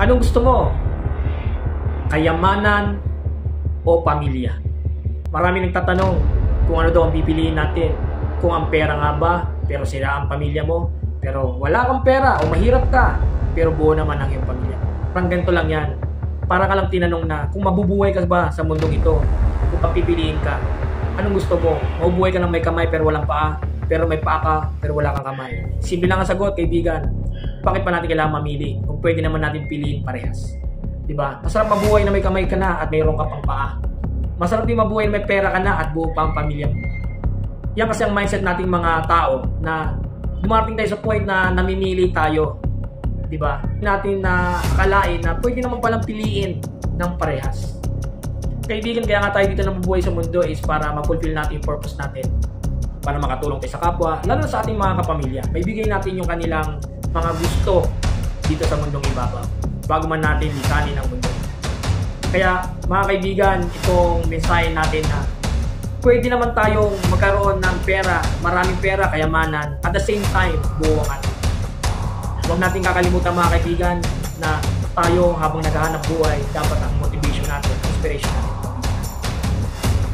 Anong gusto mo? Kayamanan o pamilya? Marami nagtatanong kung ano daw ang pipiliin natin. Kung ang pera nga ba, pero sila ang pamilya mo. Pero wala kang pera o mahirap ka, pero buo naman ang iyong pamilya. Parang ganito lang yan. Para ka lang tinanong na kung mabubuhay ka ba sa mundong ito. Kung papipiliin ka, anong gusto mo? Mabubuhay ka ng may kamay pero walang paa, pero may paa ka pero wala kang kamay. Simple lang ang sagot, kaibigan. Bakit pa natin kailangan mamili kung pwede naman natin piliin parehas? Diba? Masarap mabuhay na may kamay ka na at mayroon ka pang paa. Masarap din mabuhay na may pera ka na at buo pa ang pamilya mo. Yan kasi ang mindset nating mga tao na dumarating tayo sa point na namimili tayo. Diba? Natin na akalain na pwede naman palang piliin ng parehas. Kaibigan, kaya nga tayo dito na mabuhay sa mundo is para ma-fulfill natin yung purpose natin. Para makatulong tayo sa kapwa, lalo na sa ating mga kapamilya. May bigay natin yung kanilang mga gusto dito sa mundong ibabaw bago man natin lisanin ang mundo. Kaya mga kaibigan, itong mensahe natin na pwede naman tayong magkaroon ng pera, maraming pera, kayamanan, at the same time, buo ang atin. Huwag natin kakalimutan mga kaibigan na tayo habang naghahanap buhay, dapat ang motivation natin, inspiration natin.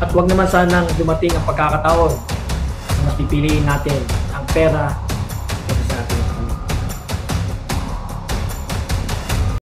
At huwag naman sanang dumating ang pagkakataon na mas pipiliin natin ang pera